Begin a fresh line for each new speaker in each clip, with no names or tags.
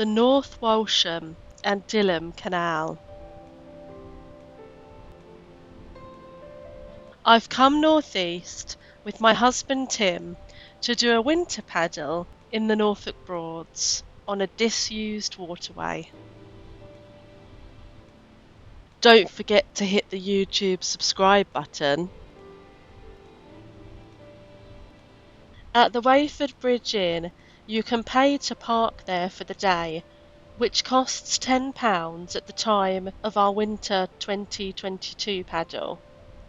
the North Walsham and Dilham Canal. I've come northeast with my husband Tim to do a winter paddle in the Norfolk Broads on a disused waterway. Don't forget to hit the YouTube subscribe button. At the Wayford Bridge Inn, you can pay to park there for the day, which costs £10 at the time of our winter 2022 paddle.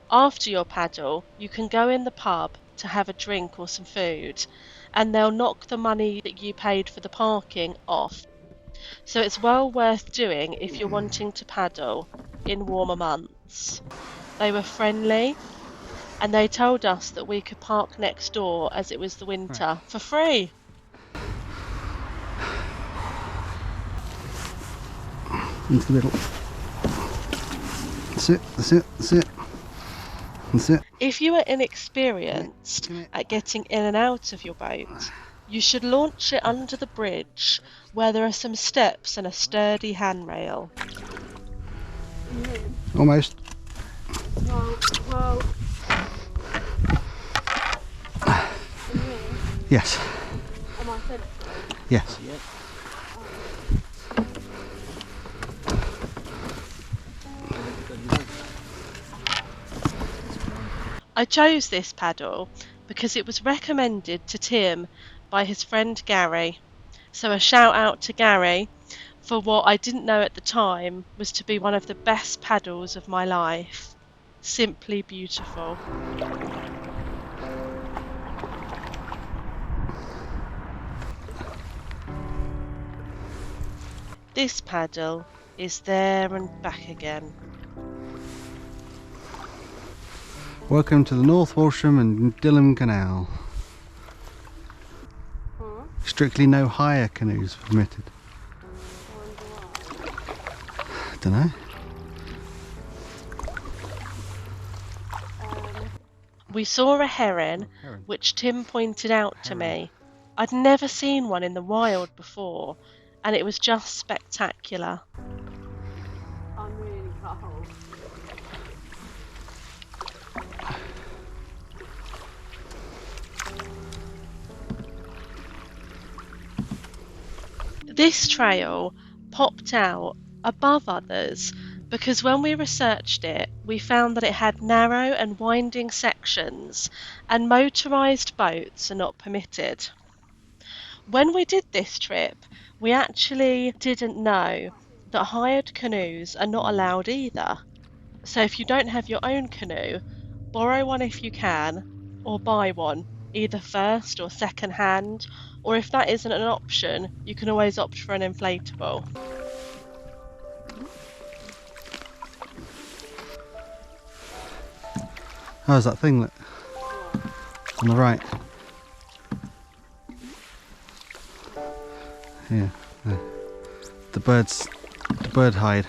After your paddle, you can go in the pub to have a drink or some food, and they'll knock the money that you paid for the parking off. So it's well worth doing if you're wanting to paddle in warmer months. They were friendly, and they told us that we could park next door as it was the winter for free.
Into the middle. That's it, that's it, that's it. That's it.
If you are inexperienced at getting in and out of your boat, you should launch it under the bridge where there are some steps and a sturdy handrail.
Almost.
Well.
Yes.
Am I finished?
Yes.
I chose this paddle because it was recommended to Tim by his friend Gary. So a shout out to Gary for what I didn't know at the time was to be one of the best paddles of my life. Simply beautiful. This paddle is there and back again.
Welcome to the North Walsham and Dilham Canal. Strictly no hire canoes permitted. Don't know.
We saw a heron, which Tim pointed out to me. I'd never seen one in the wild before, and it was just spectacular.
I'm really cold.
This trail popped out above others because when we researched it, we found that it had narrow and winding sections and motorised boats are not permitted. When we did this trip, we actually didn't know that hired canoes are not allowed either. So if you don't have your own canoe, borrow one if you can, or buy one, either first or second hand, or if that isn't an option, you can always opt for an inflatable.
How's that thing look? On the right. Yeah. Yeah. The bird hide.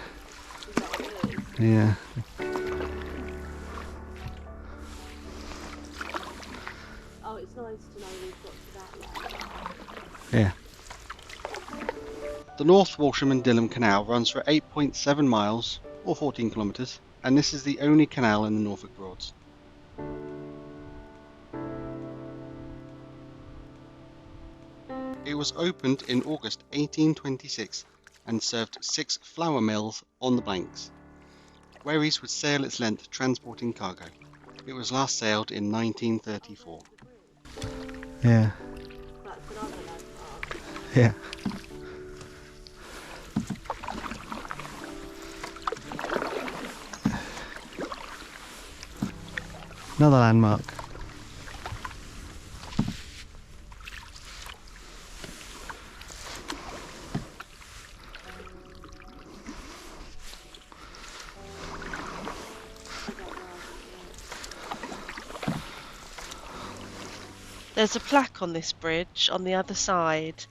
Yeah.
Oh, it's nice to know we've got to that level.
Yeah. The North Walsham and Dilham Canal runs for 8.7 miles or 14 kilometres, and this is the only canal in the Norfolk Broads. It was opened in August 1826 and served 6 flour mills on the banks. Wherries would sail its length transporting cargo. It was last sailed in 1934. Yeah.
That's another landmark.
Yeah. Another landmark.
There's a plaque on this bridge on the other side.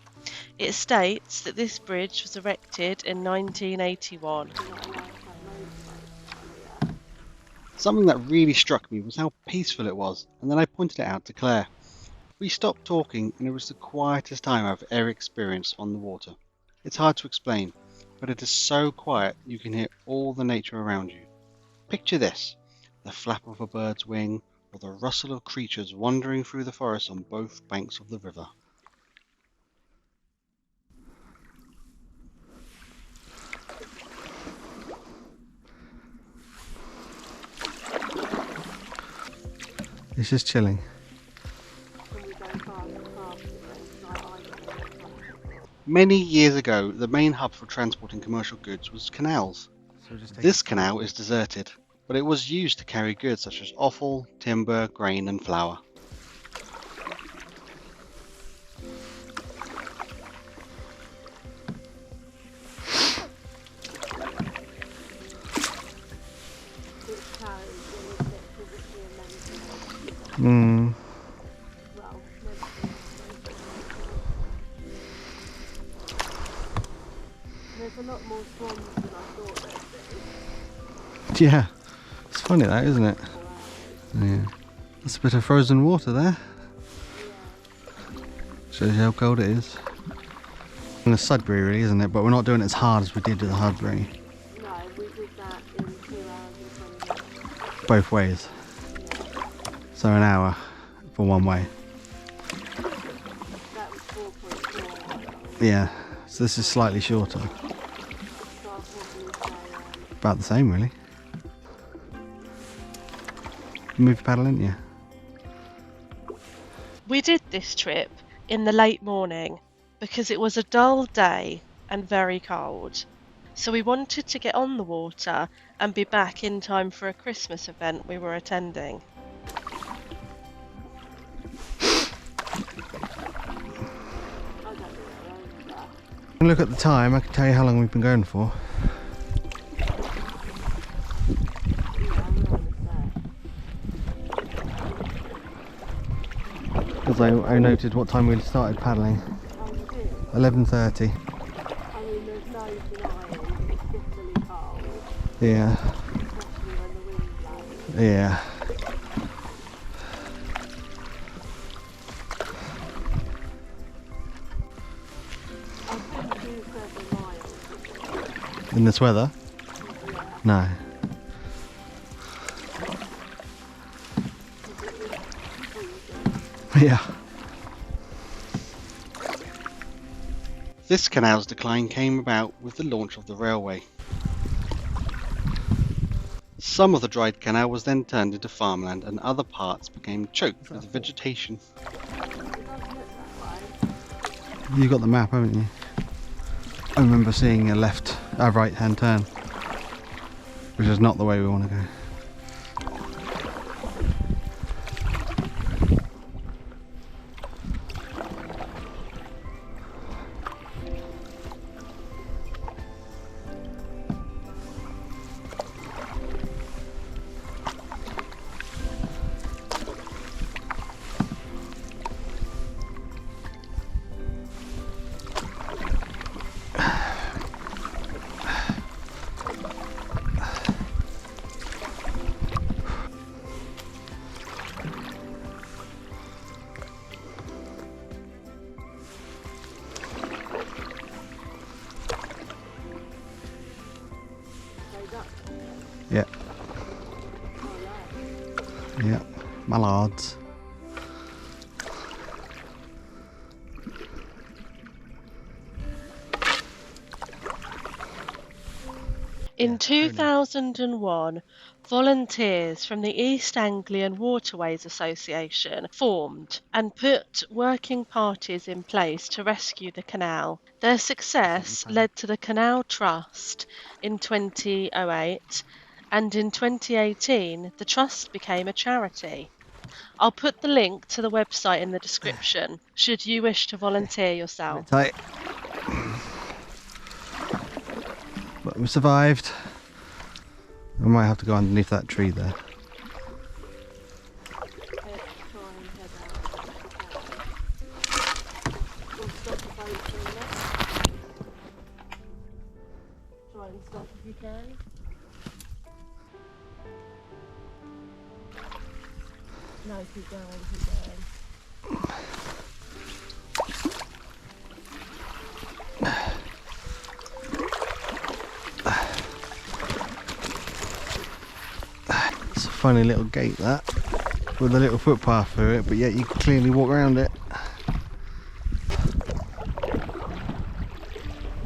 It states that this bridge was erected in 1981.
Something that really struck me was how peaceful it was, and then I pointed it out to Claire. We stopped talking and it was the quietest time I've ever experienced on the water. It's hard to explain, but it is so quiet you can hear all the nature around you. Picture this, the flap of a bird's wing or the rustle of creatures wandering through the forest on both banks of the river. It's just chilling.
Can we go past it then? Like I don't.
Many years ago, the main hub for transporting commercial goods was canals. This canal is deserted, but it was used to carry goods such as offal, timber, grain and flour.
It's carried, isn't it? Physically and mentally.
Hmm.
Well, mentally. There's a lot more swans than I thought there'd be.
Yeah, it's funny that, isn't it?
Wow.
Yeah. That's a bit of frozen water there.
Yeah.
Shows you how cold it is. And the Sudbury really, isn't it? But we're not doing it as hard as we did with the Sudbury.
No, we did that in 2 hours and 20 minutes.
Both ways.
Yeah.
So an hour for one way.
That was 4.4.
Yeah, so this is slightly shorter.
So I'll probably say,
About the same really. You moved your paddle, didn't you?
We did this trip in the late morning because it was a dull day and very cold. So we wanted to get on the water and be back in time for a Christmas event we were attending.
I don't know where I am.
Look at the time, I can tell you how long we've been going for. Because I noted what time we started paddling. 11:30.
I mean, there's no denying it's bitterly cold,
Yeah,
especially when the wind blows.
yeah.
I couldn't do 7 miles.
In this weather?
Yeah,
No.
because it was freezing.
Yeah. This canal's decline came about with the launch of the railway. Some of the dried canal was then turned into farmland and other parts became choked with vegetation.
It doesn't look that way.
You got the map, haven't you? I remember seeing a right hand turn, which is not the way we want to go.
Goes up.
Yeah,
Oh, yeah.
yeah, my lads.
In 2001, volunteers from the East Anglian Waterways Association formed and put working parties in place to rescue the canal. Their success led to the Canal Trust in 2008, and in 2018 the trust became a charity. I'll put the link to the website in the description should you wish to volunteer yourself.
Tight. But we survived. We might have to go underneath that tree there.
Let's try and head out if we can. Or stop the boat for a minute. Try and stop if you can. No, keep going, keep going.
funny little gate that, with a little footpath through it, but yet you can clearly walk around it.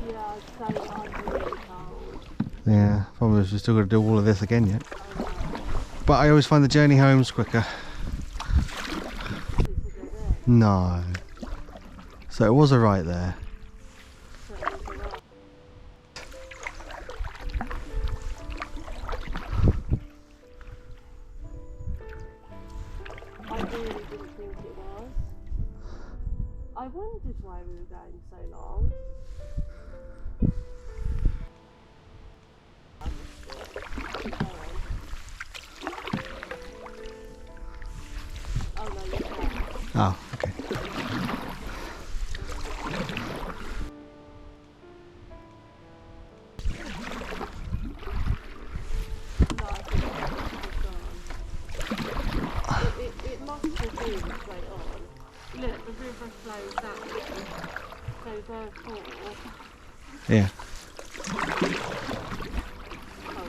Yeah, I'd say I'm really cold.
Yeah, problem is we've still got to do all of this again yet. But I always find the journey home's quicker.
It's a dead end.
No. So it was a right there.
So it was a right. I really didn't think it was. I wondered why we were going so long. Oh no, you can't.
Oh, okay.
No, I think it must have been straight on. Look, the river flows that way. So therefore,
Yeah.
hold on.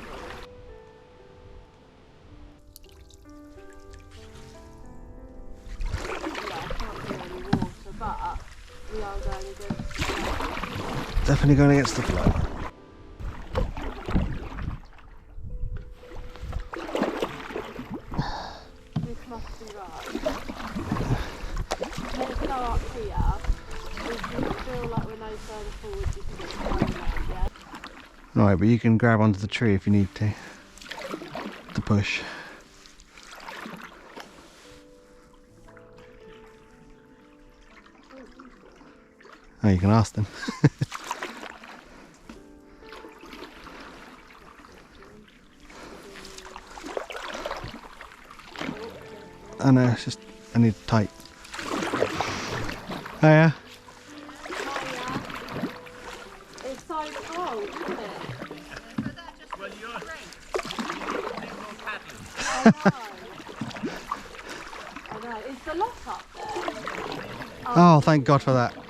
Yeah, I can't see any water, but we are going against the flow.
Definitely going against the flow.
This must be right. Let's go up here. If you feel like we're no further forward, you can just go around, yeah?
Right, but you can grab onto the tree if you need to push. Oh, you can ask them. Oh no, it's just, I need tight. Oh yeah?
It's so cold, isn't it?
Well, you're paddling.
I know. I know. Is the lock up there?
Oh, thank God for that.
5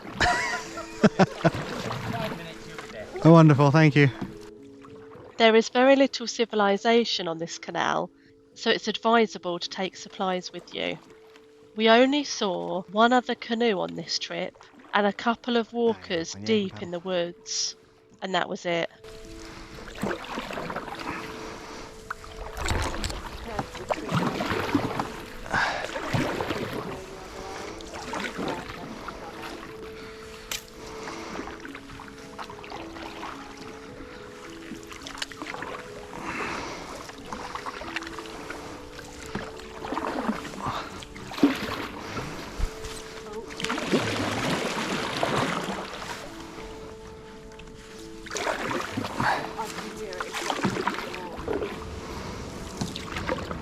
minutes, you'll be there.
Oh, wonderful, thank you.
There is very little civilization on this canal, so it's advisable to take supplies with you. We only saw one other canoe on this trip and a couple of walkers deep in the woods, and that was it.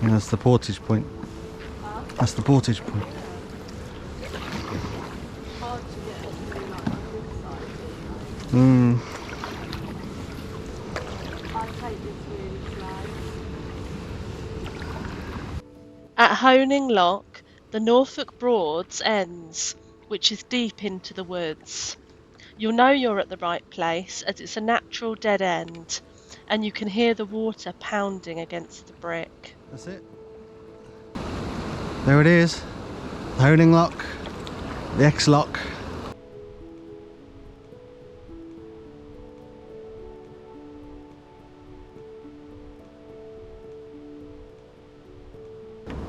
Yeah, that's the portage point. That's the portage point.
Hard to get anything like on this side,
Mm.
I take this really slow.
At Honing Lock, the Norfolk Broads ends, which is deep into the woods. You'll know you're at the right place as it's a natural dead end, and you can hear the water pounding against the brick.
That's it. There it is. The Honing Lock, the X Lock.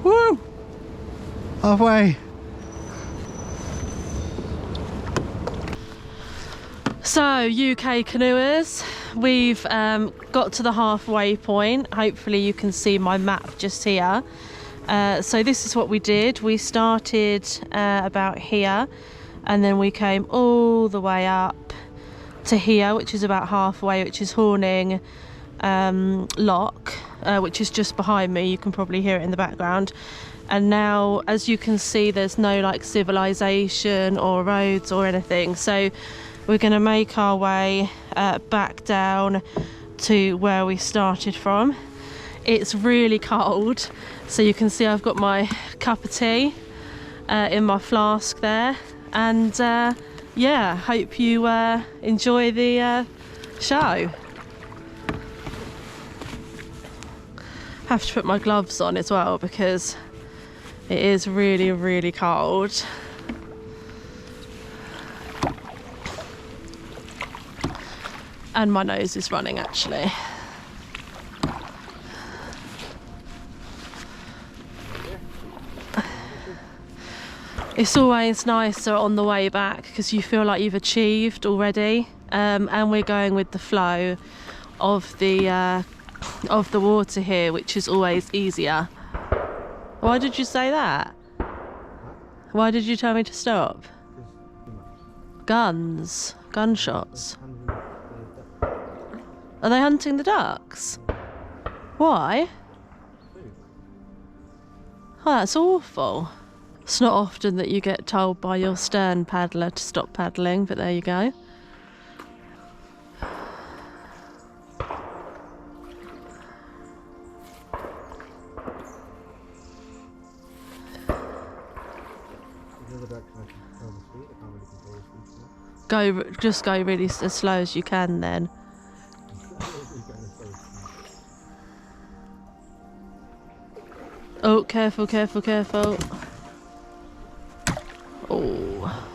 Woo! Halfway.
So, UK canoers, we've got to the halfway point. Hopefully you can see my map just here. So this is what we did. We started about here, and then we came all the way up to here, which is about halfway, which is Horning Lock, which is just behind me. You can probably hear it in the background. And now, as you can see, there's no like civilization or roads or anything. So we're going to make our way back down to where we started from. It's really cold, so you can see I've got my cup of tea in my flask there, and yeah, hope you enjoy the show.
Have to put my gloves on as well because it is really, really cold. And my nose is running actually. It's always nicer on the way back because you feel like you've achieved already, and we're going with the flow of the water here, which is always easier. Why did you say that? Why did you tell me to stop? Gunshots. Are they hunting the ducks? Why? Oh, that's awful. It's not often that you get told by your stern paddler to stop paddling, but there you go. Just go really as slow as you can then. Oh, careful, careful, careful. Oh.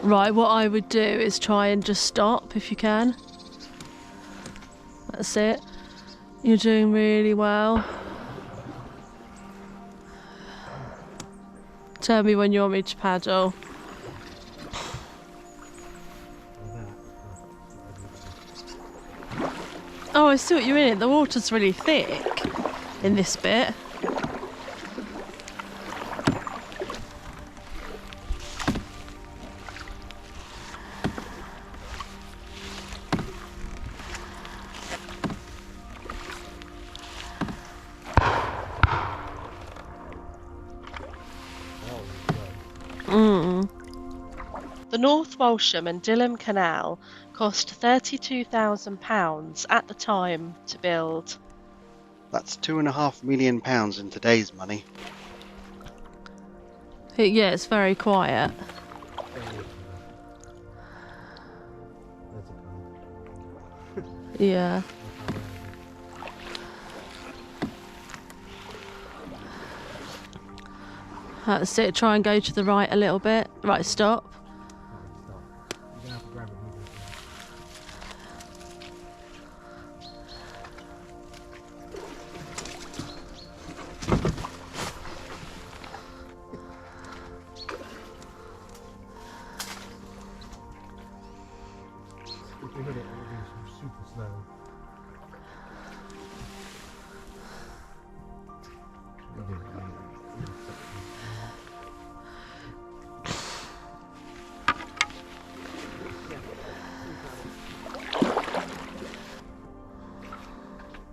Right, what I would do is try and just stop if you can. That's it. You're doing really well. Tell me when you want me to paddle. Oh, I see what you're in. The water's really thick in this bit.
The North Walsham and Dilham Canal cost £32,000 at the time to build.
That's £2.5 million in today's money.
Yeah, it's very quiet. Yeah. That's it. Try and go to the right a little bit. Right, stop.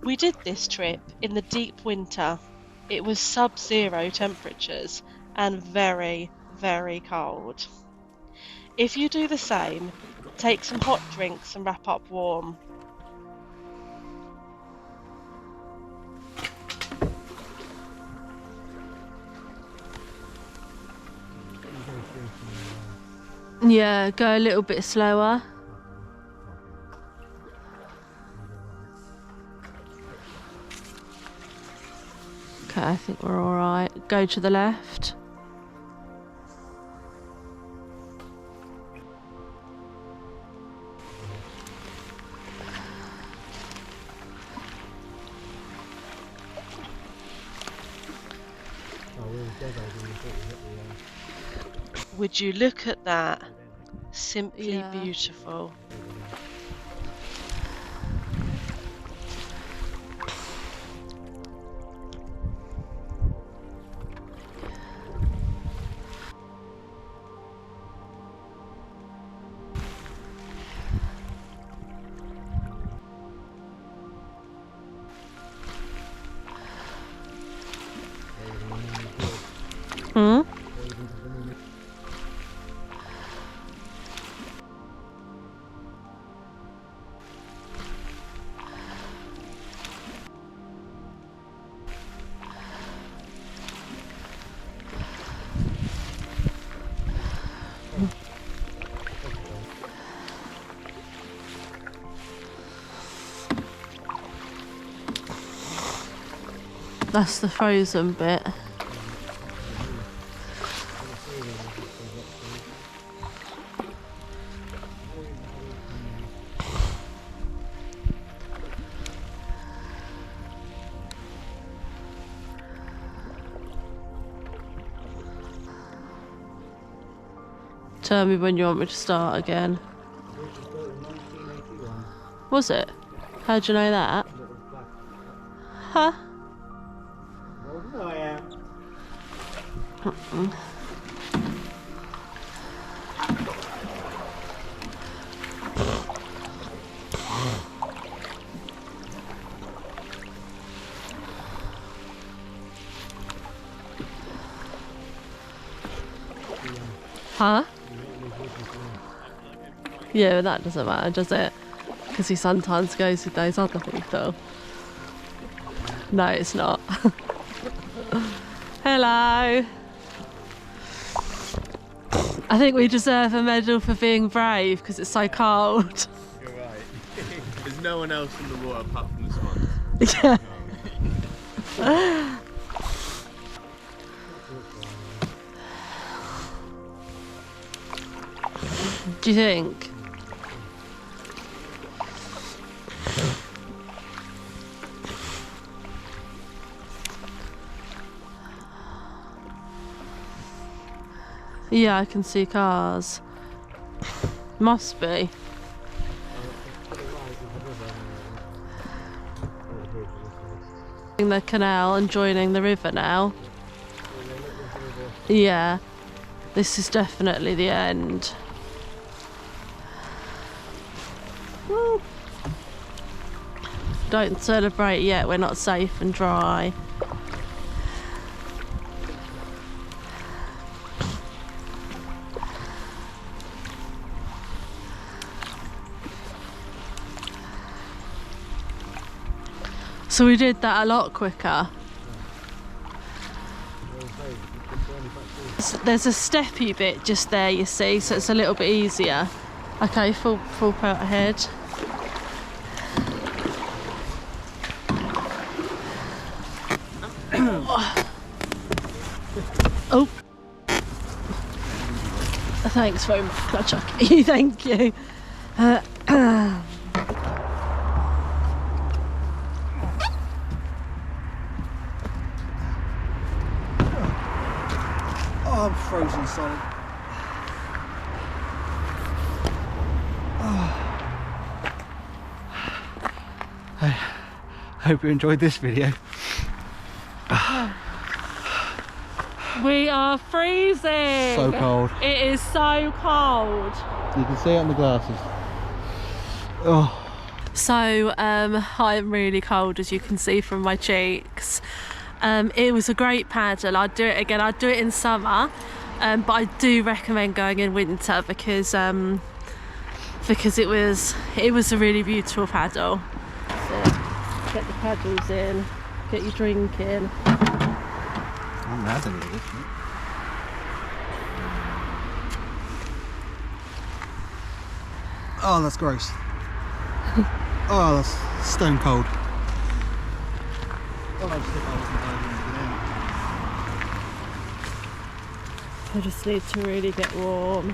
We did this trip in the deep winter. It was sub-zero temperatures and very, very cold. If you do the same, take some hot drinks and wrap up warm.
Yeah, go a little bit slower. Okay, I think we're all right. Go to the left.
Would you look at that? Simply
Yeah.
beautiful.
Hmm? That's the frozen bit. Tell me when you want me to start again. Was it? How'd you know that? Huh? Huh? Yeah, but that doesn't matter, does it? Because he sometimes goes with those other people. No, it's not. Hello. I think we deserve a medal for being brave because it's so cold.
You're right. There's no one else in the water apart from the swans.
Yeah. Do you think? Yeah, I can see cars. Must be. The canal and joining the river now. Yeah, this is definitely the end. Woo. Don't celebrate yet, we're not safe and dry. So we did that a lot quicker. There's a steppy bit just there, you see, so it's a little bit easier. Okay, full pelt ahead. Oh. Thanks very much, Chucky. Thank you.
Oh, I'm frozen solid. I hope you enjoyed this video.
We are freezing.
So cold.
It is so cold.
You can see it on the glasses. Oh.
So I'm really cold, as you can see from my cheeks. It was a great paddle. I'd do it again. I'd do it in summer, but I do recommend going in winter because it was a really beautiful paddle. So, get the paddles in, get your drink in.
I'm having it, isn't it? Oh, that's gross. Oh, that's stone cold.
I just need to really get warm.